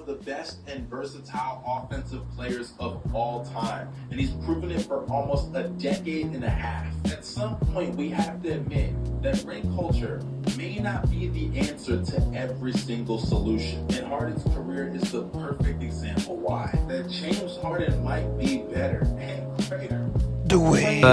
of the best and versatile offensive players of all time, and he's proven it for almost a decade and a half. At some point, we have to admit that ring culture may not be the answer to every single solution, and Harden's career is the perfect example why. That James Harden might be better and greater.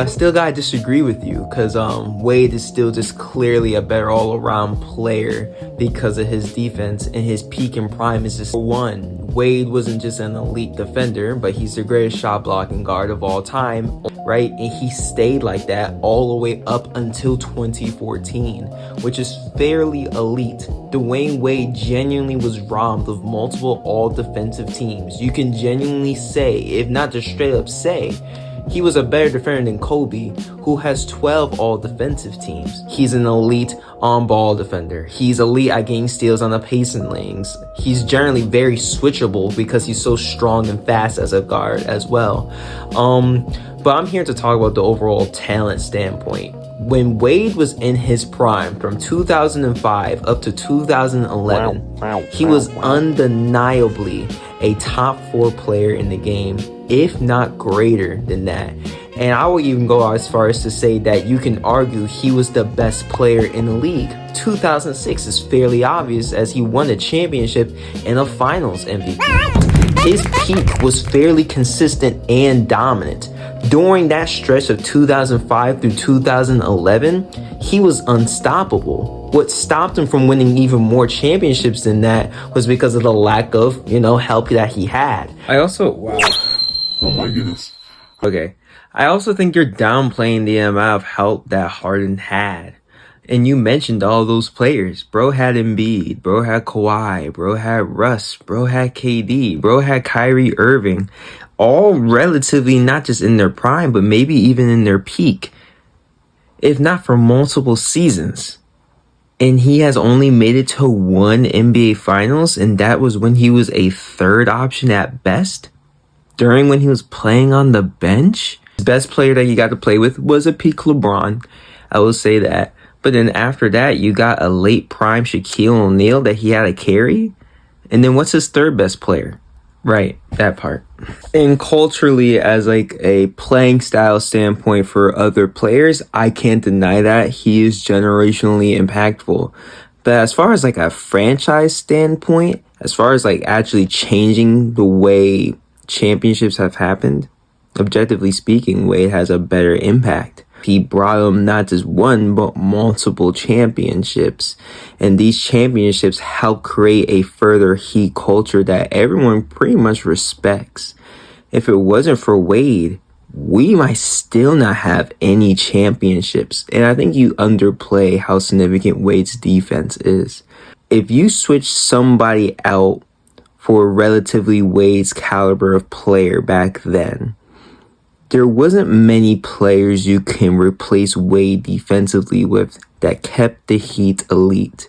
Still gotta disagree with you, because Wade is still just clearly a better all-around player because of his defense, and his peak and prime is just one. Wade wasn't just an elite defender, but he's the greatest shot blocking guard of all time, right? And he stayed like that all the way up until 2014, which is fairly elite. Dwayne Wade genuinely was robbed of multiple all-defensive teams. You can genuinely say, if not just straight up say, he was a better defender than Kobe, who has 12 all-defensive teams. He's an elite on-ball defender. He's elite at getting steals on the pacing lanes. He's generally very switchable because he's so strong and fast as a guard as well. But I'm here to talk about the overall talent standpoint. When Wade was in his prime from 2005 up to 2011, he was undeniably a top 4 player in the game, if not greater than that. And I will even go as far as to say that you can argue he was the best player in the league. 2006 is fairly obvious as he won a championship and a finals MVP. His peak was fairly consistent and dominant. During that stretch of 2005 through 2011, he was unstoppable. What stopped him from winning even more championships than that was because of the lack of, help that he had. Oh my goodness. Okay. I also think you're downplaying the amount of help that Harden had. And you mentioned all those players. Bro had Embiid, bro had Kawhi, bro had Russ, bro had KD, bro had Kyrie Irving. All relatively not just in their prime, but maybe even in their peak. If not for multiple seasons. And he has only made it to one NBA Finals, and that was when he was a third option at best. During when he was playing on the bench. The best player that he got to play with was a peak LeBron. I will say that. But then after that, you got a late prime Shaquille O'Neal that he had to carry. And then what's his third best player? Right, that part. And culturally, as like a playing style standpoint for other players, I can't deny that he is generationally impactful. But as far as like a franchise standpoint, as far as like actually changing the way championships have happened, objectively speaking, Wade has a better impact. He brought him not just one, but multiple championships. And these championships help create a further Heat culture that everyone pretty much respects. If it wasn't for Wade, we might still not have any championships. And I think you underplay how significant Wade's defense is. If you switch somebody out for relatively Wade's caliber of player back then, there wasn't many players you can replace Wade defensively with that kept the Heat elite.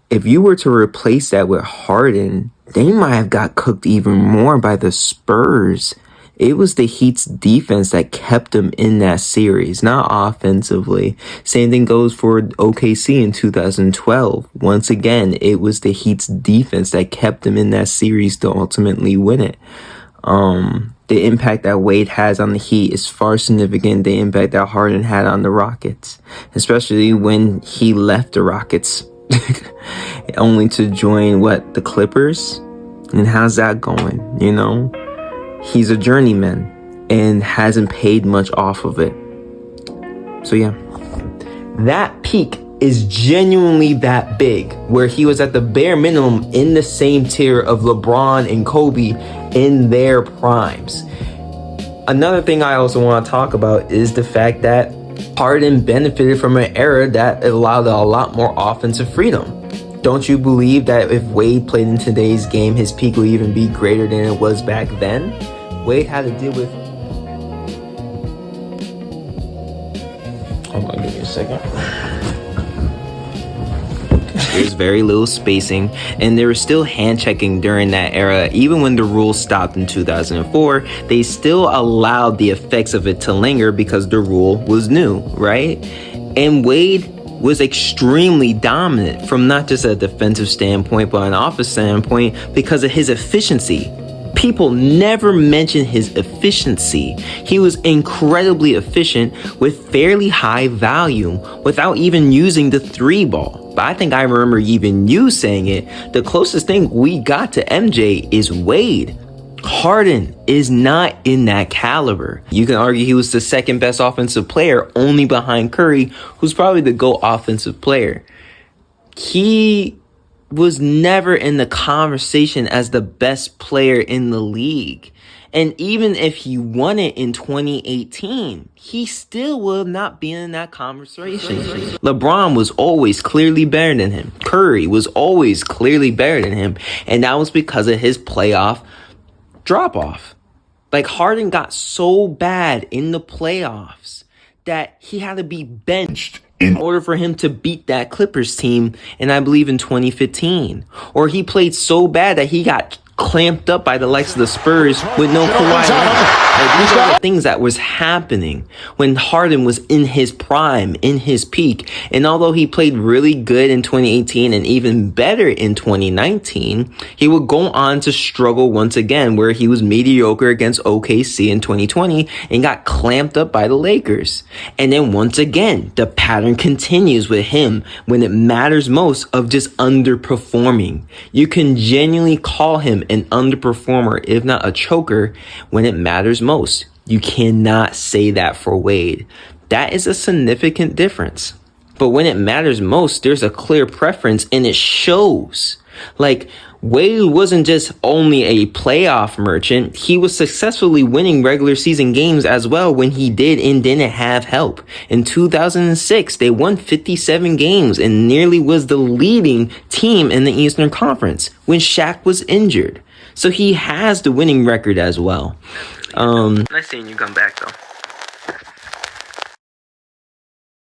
If you were to replace that with Harden, they might have got cooked even more by the Spurs. It was the Heat's defense that kept them in that series, not offensively. Same thing goes for OKC in 2012. Once again, it was the Heat's defense that kept them in that series to ultimately win it. The impact that Wade has on the Heat is far significant the impact that Harden had on the Rockets, especially when he left the Rockets only to join the Clippers. And how's that going? He's a journeyman and hasn't paid much off of it. So yeah, that peak is genuinely that big, where he was at the bare minimum in the same tier of LeBron and Kobe in their primes. Another thing I also want to talk about is the fact that Harden benefited from an era that allowed a lot more offensive freedom. Don't you believe that if Wade played in today's game, his peak would even be greater than it was back then? Wade had to deal with... Hold on, give me a second. There's very little spacing, and there was still hand checking during that era. Even when the rule stopped in 2004, they still allowed the effects of it to linger because the rule was new, right? And Wade was extremely dominant from not just a defensive standpoint, but an offensive standpoint because of his efficiency. People never mention his efficiency. He was incredibly efficient with fairly high volume without even using the 3 ball. But I think I remember even you saying it. The closest thing we got to MJ is Wade. Harden is not in that caliber. You can argue he was the second best offensive player, only behind Curry, who's probably the GOAT offensive player. He was never in the conversation as the best player in the league. And even if he won it in 2018, he still will not be in that conversation. LeBron was always clearly better than him. Curry was always clearly better than him. And that was because of his playoff drop-off. Like, Harden got so bad in the playoffs that he had to be benched in order for him to beat that Clippers team, and I believe in 2015. Or he played so bad that he got clamped up by the likes of the Spurs with no Kawhi Leonard. Like, these are the things that was happening when Harden was in his prime, in his peak. And although he played really good in 2018 and even better in 2019, he would go on to struggle once again, where he was mediocre against OKC in 2020 and got clamped up by the Lakers. And then once again, the pattern continues with him when it matters most of just underperforming. You can genuinely call him an underperformer, if not a choker, when it matters most. You cannot say that for Wade. That is a significant difference. But when it matters most, there's a clear preference, and it shows. Like, Wade wasn't just only a playoff merchant. He was successfully winning regular season games as well when he did and didn't have help. In 2006, they won 57 games and nearly was the leading team in the Eastern Conference when Shaq was injured. So he has the winning record as well. Nice seeing you come back, though.